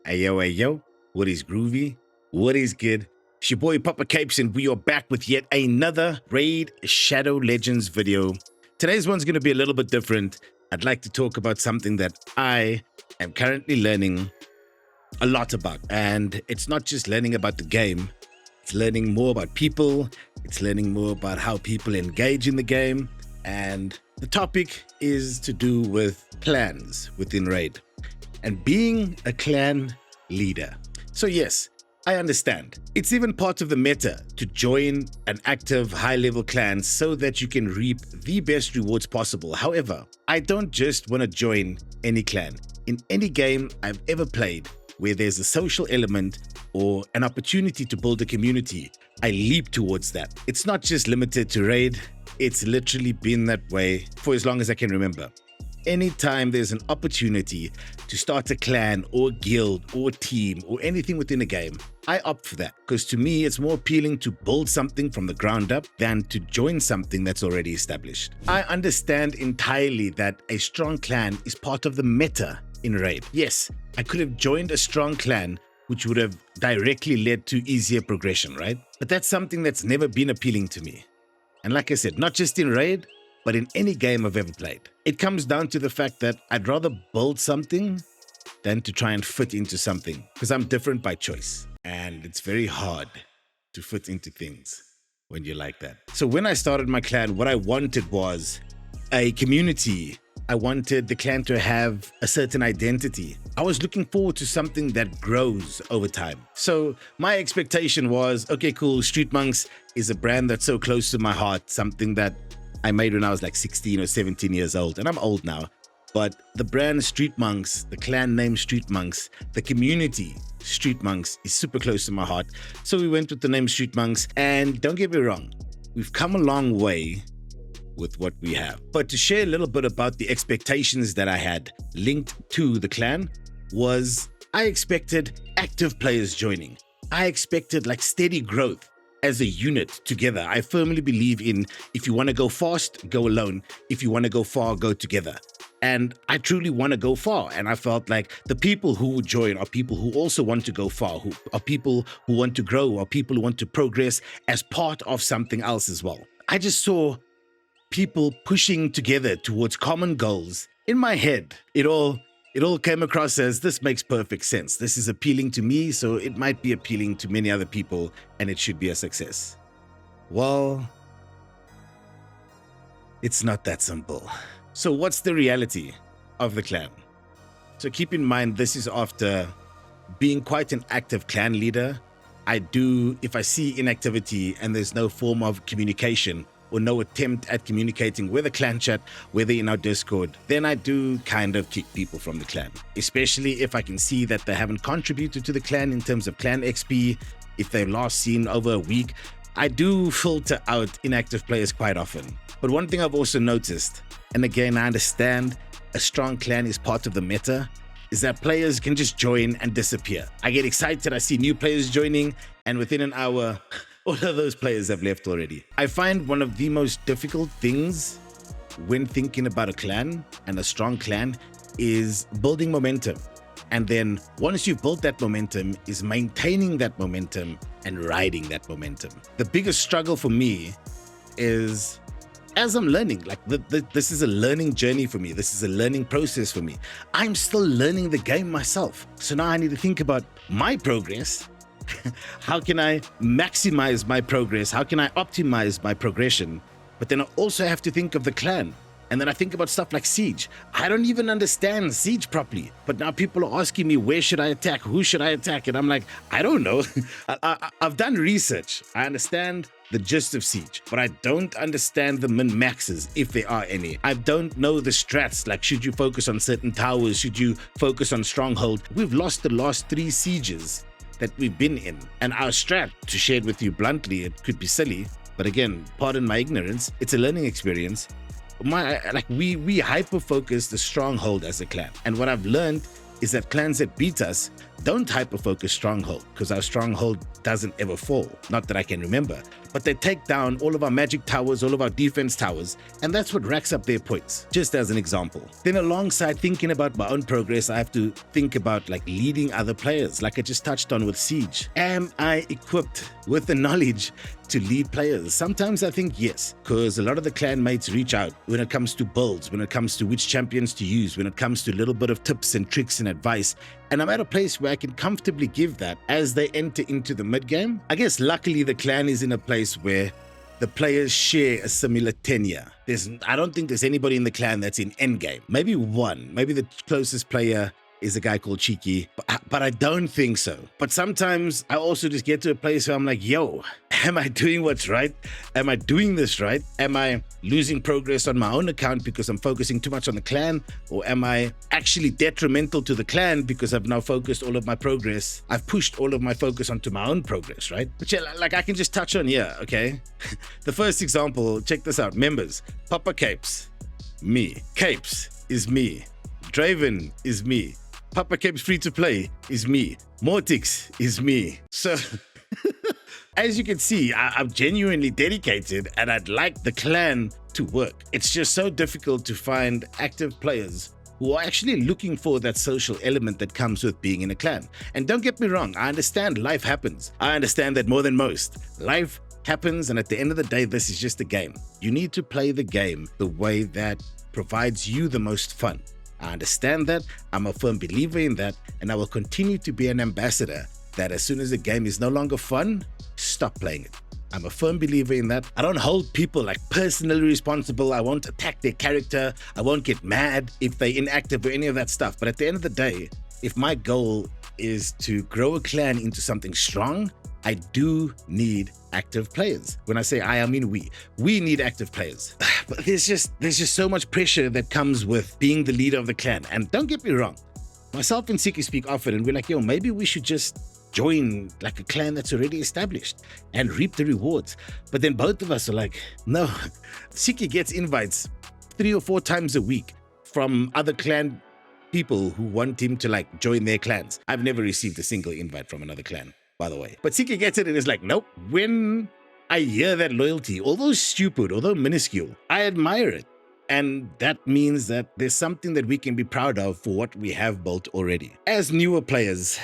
Ayo, what is groovy? What is good? It's your boy Papa Capes, and we are back with yet another Raid Shadow Legends video. Today's one's going to be a little bit different. I'd like to talk about something that I am currently learning a lot about. And it's not just learning about the game, it's learning more about people, it's learning more about how people engage in the game. And the topic is to do with clans within Raid and being a clan leader. So yes, I understand. It's even part of the meta to join an active high-level clan so that you can reap the best rewards possible. However, I don't just want to join any clan. In any game I've ever played where there's a social element or an opportunity to build a community, I leap towards that. It's not just limited to Raid, it's literally been that way for as long as I can remember. Anytime there's an opportunity to start a clan or guild or team or anything within a game, I opt for that because to me it's more appealing to build something from the ground up than to join something that's already established. I understand entirely that a strong clan is part of the meta in Raid. Yes, I could have joined a strong clan which would have directly led to easier progression, right? But that's something that's never been appealing to me. And like I said, not just in Raid, but in any game I've ever played. It comes down to the fact that I'd rather build something than to try and fit into something because I'm different by choice. And it's very hard to fit into things when you're like that. So when I started my clan, what I wanted was a community. I wanted the clan to have a certain identity. I was looking forward to something that grows over time. So my expectation was, okay, cool, Street Monks is a brand that's so close to my heart, something that I made when I was like 16 or 17 years old, and I'm old now. But the brand Street Monks, the clan name Street Monks, the community Street Monks is super close to my heart. So we went with the name Street Monks, and don't get me wrong, we've come a long way with what we have. But to share a little bit about the expectations that I had linked to the clan was I expected active players joining. I expected like steady growth as a unit together. I firmly believe in if you want to go fast, go alone. If you want to go far, go together. And I truly want to go far. And I felt like the people who would join are people who also want to go far, who are people who want to grow, or people who want to progress as part of something else as well. I just saw people pushing together towards common goals. In my head, it all came across as this makes perfect sense. This is appealing to me, so it might be appealing to many other people, and it should be a success. Well, it's not that simple. So what's the reality of the clan? So keep in mind, this is after being quite an active clan leader. If I see inactivity and there's no form of communication or no attempt at communicating, whether clan chat, whether in our Discord, then I do kind of kick people from the clan. Especially if I can see that they haven't contributed to the clan in terms of clan XP, if they're last seen over a week. I do filter out inactive players quite often. But one thing I've also noticed, and again, I understand a strong clan is part of the meta, is that players can just join and disappear. I get excited, I see new players joining, and within an hour, all of those players have left already. I find one of the most difficult things when thinking about a clan and a strong clan is building momentum. And then once you've built that momentum, is maintaining that momentum and riding that momentum. The biggest struggle for me is as I'm learning, like this is a learning journey for me. This is a learning process for me. I'm still learning the game myself. So now I need to think about my progress. How can I maximize my progress? How can I optimize my progression? But then I also have to think of the clan. And then I think about stuff like Siege. I don't even understand Siege properly. But now people are asking me, where should I attack? Who should I attack? And I'm like, I don't know. I've done research. I understand the gist of Siege, but I don't understand the min-maxes, if there are any. I don't know the strats, like should you focus on certain towers? Should you focus on stronghold? We've lost the last 3 sieges that we've been in. And our strat, to share it with you bluntly, it could be silly, but again, pardon my ignorance, it's a learning experience. We hyper-focus the stronghold as a clan. And what I've learned is that clans that beat us don't hyper-focus Stronghold, because our Stronghold doesn't ever fall, not that I can remember, but they take down all of our magic towers, all of our defense towers, and that's what racks up their points, just as an example. Then alongside thinking about my own progress, I have to think about like leading other players, like I just touched on with Siege. Am I equipped with the knowledge to lead players? Sometimes I think yes, because a lot of the clan mates reach out when it comes to builds, when it comes to which champions to use, when it comes to a little bit of tips and tricks and advice, and I'm at a place where I can comfortably give that as they enter into the mid game. I guess luckily the clan is in a place where the players share a similar tenure. I don't think there's anybody in the clan that's in endgame. Maybe one, maybe the closest player is a guy called Cheeky, but I don't think so. But sometimes I also just get to a place where I'm like, yo, am I doing what's right? Am I doing this right? Am I losing progress on my own account because I'm focusing too much on the clan? Or am I actually detrimental to the clan because I've now focused all of my progress? I've pushed all of my focus onto my own progress, right? But yeah, like I can just touch on here, okay? The first example, check this out. Members, Papa Capes, me. Capes is me. Draven is me. Papa Capes free to play is me. Mortix is me. So as you can see, I'm genuinely dedicated and I'd like the clan to work. It's just so difficult to find active players who are actually looking for that social element that comes with being in a clan. And don't get me wrong, I understand life happens. I understand that more than most. Life happens, and at the end of the day, this is just a game. You need to play the game the way that provides you the most fun. I understand that, I'm a firm believer in that, and I will continue to be an ambassador that as soon as the game is no longer fun, stop playing it. I'm a firm believer in that. I don't hold people like personally responsible. I won't attack their character. I won't get mad if they're inactive or any of that stuff. But at the end of the day, if my goal is to grow a clan into something strong, I do need active players. When I say I mean we need active players. But there's just so much pressure that comes with being the leader of the clan. And don't get me wrong, myself and Siki speak often and we're like, yo, maybe we should just join like a clan that's already established and reap the rewards. But then both of us are like, no. Siki gets invites 3 or 4 times a week from other clan people who want him to like join their clans. I've never received a single invite from another clan, by the way. But Siki gets it and is like, nope. When I hear that loyalty, although stupid, although minuscule, I admire it. And that means that there's something that we can be proud of for what we have built already. As newer players,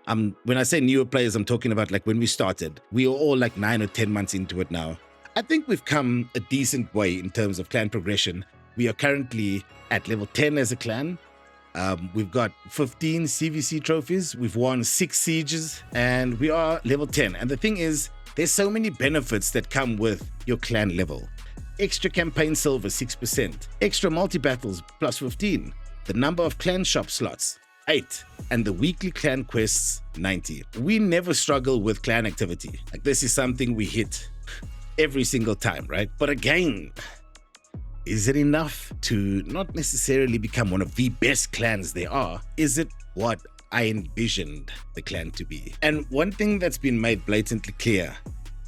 when I say newer players, I'm talking about like when we started. We are all like 9 or 10 months into it now. I think we've come a decent way in terms of clan progression. We are currently at level 10 as a clan. We've got 15 CVC trophies. We've won 6 sieges and we are level 10. And the thing is, there's so many benefits that come with your clan level. Extra campaign silver, 6%. Extra multi-battles, plus 15. The number of clan shop slots, 8. And the weekly clan quests, 90. We never struggle with clan activity. Like this is something we hit every single time, right? But again, is it enough to not necessarily become one of the best clans there are? Is it what I envisioned the clan to be? And one thing that's been made blatantly clear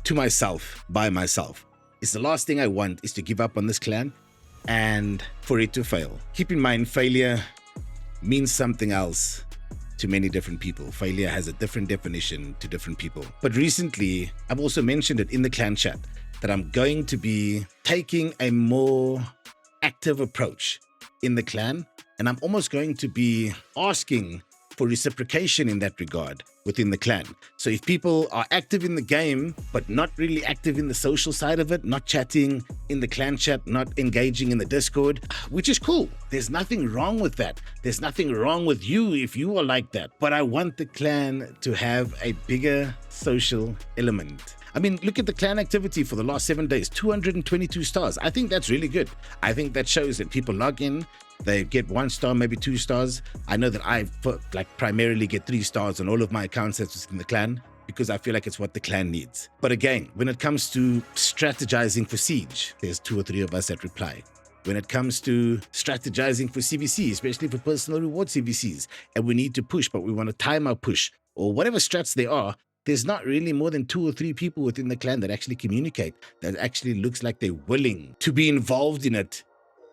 to myself, by myself, is the last thing I want is to give up on this clan and for it to fail. Keep in mind, failure means something else to many different people. Failure has a different definition to different people. But recently, I've also mentioned it in the clan chat that I'm going to be taking a more active approach in the clan, and I'm almost going to be asking for reciprocation in that regard within the clan. So if people are active in the game, but not really active in the social side of it, not chatting in the clan chat, not engaging in the Discord, which is cool. There's nothing wrong with that. There's nothing wrong with you if you are like that. But I want the clan to have a bigger social element. I mean, look at the clan activity for the last 7 days, 222 stars. I think that's really good. I think that shows that people log in, they get 1 star, maybe 2 stars. I know that I primarily get 3 stars on all of my accounts that's in the clan because I feel like it's what the clan needs. But again, when it comes to strategizing for Siege, there's 2 or 3 of us that reply. When it comes to strategizing for CVC, especially for personal reward CVCs, and we need to push, but we want to time our push, or whatever strats there are, there's not really more than 2 or 3 people within the clan that actually communicate, that actually looks like they're willing to be involved in it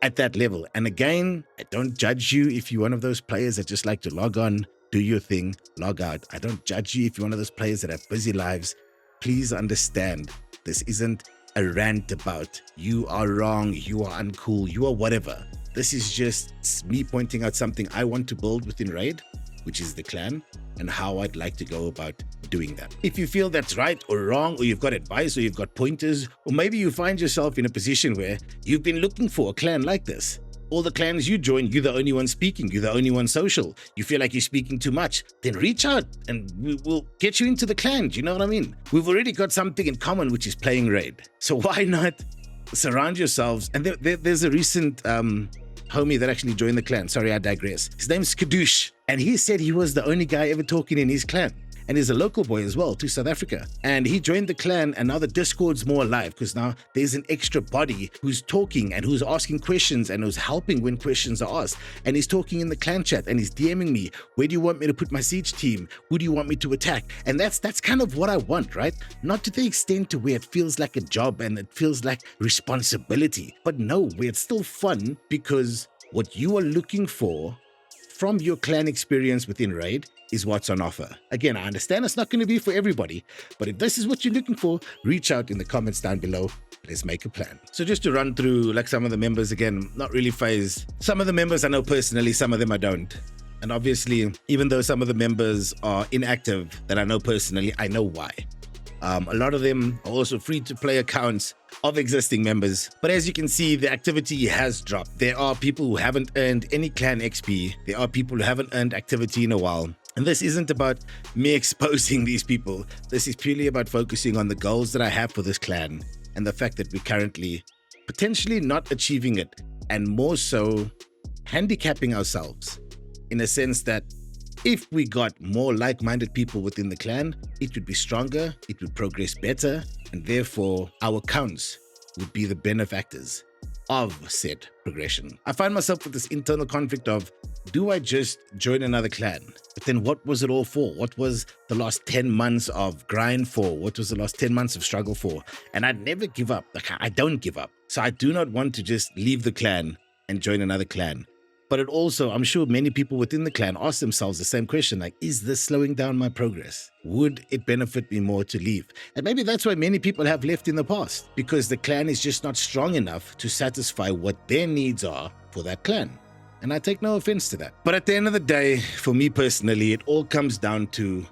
at that level. And again, I don't judge you if you're one of those players that just like to log on, do your thing, log out. I don't judge you if you're one of those players that have busy lives. Please understand, this isn't a rant about you are wrong, you are uncool, you are whatever. This is just me pointing out something I want to build within Raid, which is the clan, and how I'd like to go about doing that. If you feel that's right or wrong, or you've got advice, or you've got pointers, or maybe you find yourself in a position where you've been looking for a clan like this. All the clans you join, you're the only one speaking, you're the only one social. You feel like you're speaking too much, then reach out and we'll get you into the clan. Do you know what I mean? We've already got something in common, which is playing Raid. So why not surround yourselves? And there's a recent homie that actually joined the clan. Sorry, I digress. His name's Skadoosh. And he said he was the only guy ever talking in his clan. And he's a local boy as well to South Africa. And he joined the clan, and now the Discord's more alive because now there's an extra body who's talking and who's asking questions and who's helping when questions are asked. And he's talking in the clan chat and he's DMing me, where do you want me to put my siege team? Who do you want me to attack? And that's kind of what I want, right? Not to the extent to where it feels like a job and it feels like responsibility, but no, where it's still fun because what you are looking for from your clan experience within Raid is what's on offer. Again, I understand it's not going to be for everybody, but if this is what you're looking for, reach out in the comments down below. Let's make a plan. So just to run through like some of the members again, not really phased. Some of the members I know personally, some of them I don't. And obviously, even though some of the members are inactive that I know personally, I know why. A lot of them are also free-to-play accounts of existing members. But as you can see, the activity has dropped. There are people who haven't earned any clan XP. There are people who haven't earned activity in a while. And this isn't about me exposing these people. This is purely about focusing on the goals that I have for this clan and the fact that we're currently potentially not achieving it, and more so handicapping ourselves in a sense that if we got more like-minded people within the clan, it would be stronger, it would progress better, and therefore our accounts would be the benefactors of said progression. I find myself with this internal conflict of, do I just join another clan? But then what was it all for? What was the last 10 months of grind for? What was the last 10 months of struggle for? And I'd never give up. Like, I don't give up. So I do not want to just leave the clan and join another clan. But it also, I'm sure many people within the clan ask themselves the same question, like, is this slowing down my progress? Would it benefit me more to leave? And maybe that's why many people have left in the past, because the clan is just not strong enough to satisfy what their needs are for that clan. And I take no offense to that. But at the end of the day, for me personally, it all comes down to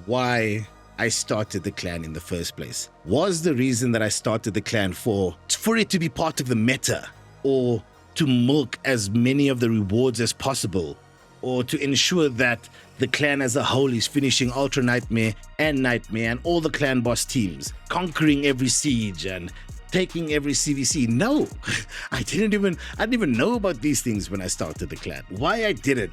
why I started the clan in the first place. Was the reason that I started the clan for it to be part of the meta, or to milk as many of the rewards as possible, or to ensure that the clan as a whole is finishing Ultra Nightmare and all the clan boss teams, conquering every siege and taking every CVC? No, I didn't even know about these things when I started the clan. Why I did it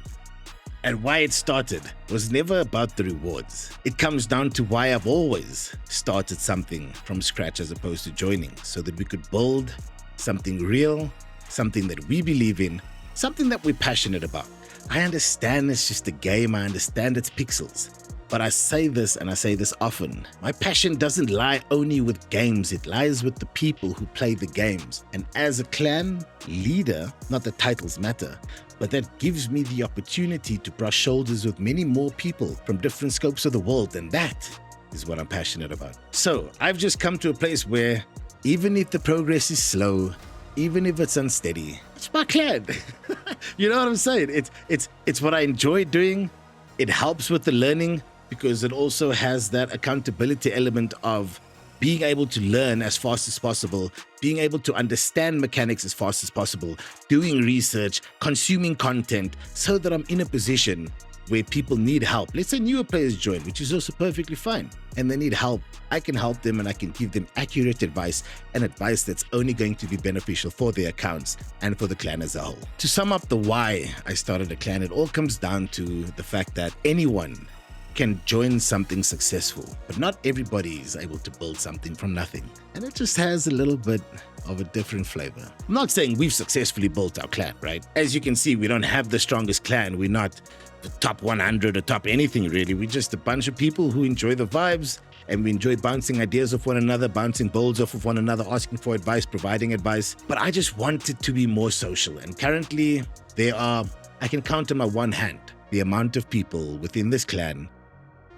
and why it started was never about the rewards. It comes down to why I've always started something from scratch as opposed to joining, so that we could build something real, something that we believe in, something that we're passionate about. I understand it's just a game, I understand it's pixels, but I say this, and I say this often, my passion doesn't lie only with games, it lies with the people who play the games. And as a clan leader, not that titles matter, but that gives me the opportunity to brush shoulders with many more people from different scopes of the world, and that is what I'm passionate about. So I've just come to a place where even if the progress is slow, even if it's unsteady, it's my clan. You know what I'm saying? It's what I enjoy doing. It helps with the learning because it also has that accountability element of being able to learn as fast as possible, being able to understand mechanics as fast as possible, doing research, consuming content, so that I'm in a position where people need help. Let's say newer players join, which is also perfectly fine, and they need help. I can help them and I can give them accurate advice, and advice that's only going to be beneficial for their accounts and for the clan as a whole. To sum up the why I started a clan, it all comes down to the fact that anyone can join something successful, but not everybody is able to build something from nothing. And it just has a little bit of a different flavor. I'm not saying we've successfully built our clan, right? As you can see, we don't have the strongest clan. We're not the top 100 or top anything really. We're just a bunch of people who enjoy the vibes, and we enjoy bouncing ideas off one another, bouncing builds off of one another, asking for advice, providing advice. But I just want it to be more social. And currently there are I can count on my one hand the amount of people within this clan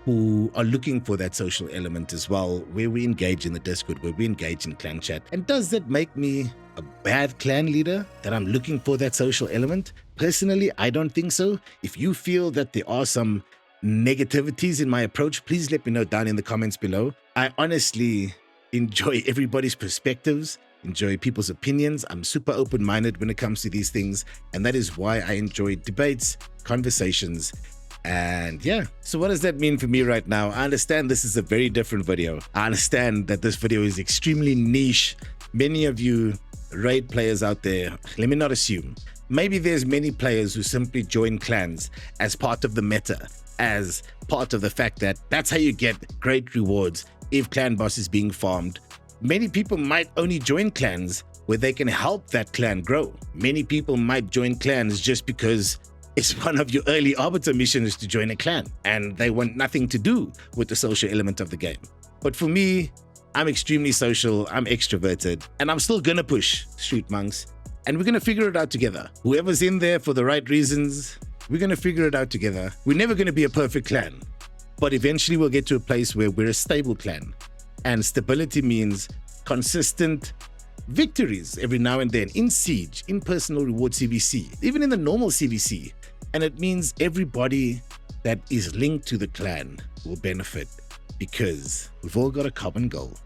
who are looking for that social element as well, where we engage in the Discord, where we engage in clan chat. And does that make me a bad clan leader, that I'm looking for that social element? Personally, I don't think so. If you feel that there are some negativities in my approach, please let me know down in the comments below. I honestly enjoy everybody's perspectives, enjoy people's opinions. I'm super open-minded when it comes to these things, and that is why I enjoy debates, conversations. And yeah, so what does that mean for me right now? I understand this is a very different video. I understand that this video is extremely niche. Many of you raid players out there, let me not assume. Maybe there's many players who simply join clans as part of the meta, as part of the fact that that's how you get great rewards if clan boss is being farmed. Many people might only join clans where they can help that clan grow. Many people might join clans just because it's one of your early arbiter missions to join a clan, and they want nothing to do with the social element of the game. But for me, I'm extremely social, I'm extroverted, and I'm still gonna push Street Monks, and we're gonna figure it out together. Whoever's in there for the right reasons, we're gonna figure it out together. We're never gonna be a perfect clan, but eventually we'll get to a place where we're a stable clan. And stability means consistent victories every now and then in Siege, in personal reward CVC, even in the normal CVC. And it means everybody that is linked to the clan will benefit, because we've all got a common goal: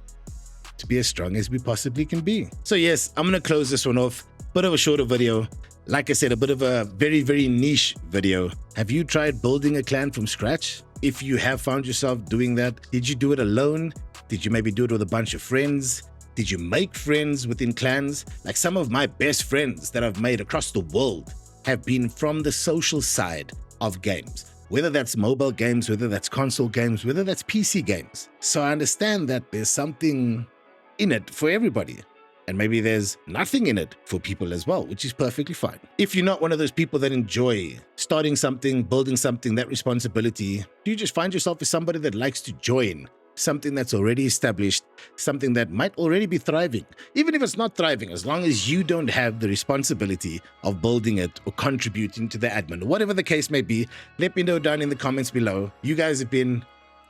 to be as strong as we possibly can be. So yes, I'm gonna close this one off. Bit of a shorter video. Like I said, a bit of a very, very niche video. Have you tried building a clan from scratch? If you have found yourself doing that, did you do it alone? Did you maybe do it with a bunch of friends? Did you make friends within clans? Like, some of my best friends that I've made across the world have been from the social side of games, whether that's mobile games, whether that's console games, whether that's PC games. So I understand that there's something in it for everybody, and maybe there's nothing in it for people as well, which is perfectly fine. If you're not one of those people that enjoy starting something, building something, that responsibility, you just find yourself as somebody that likes to join something that's already established, something that might already be thriving. Even if it's not thriving, as long as you don't have the responsibility of building it or contributing to the admin, whatever the case may be, let me know down in the comments below. You guys have been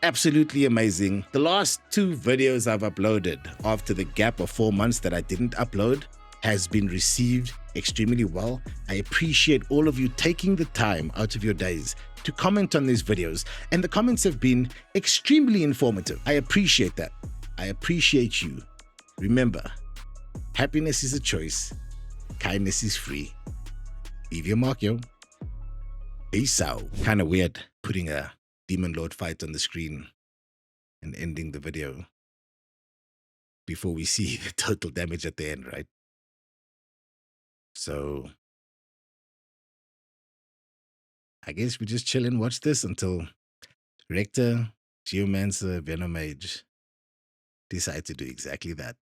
absolutely amazing. The last 2 videos I've uploaded after the gap of 4 months that I didn't upload has been received extremely well. I appreciate all of you taking the time out of your days to comment on these videos, and the comments have been extremely informative. I appreciate that. I appreciate you. Remember, happiness is a choice, kindness is free. Leave your mark, yo. Peace out. Kind of weird putting a Demon Lord fight on the screen and ending the video before we see the total damage at the end, right? So I guess we just chill and watch this until Rector, Geomancer, Venomage decide to do exactly that.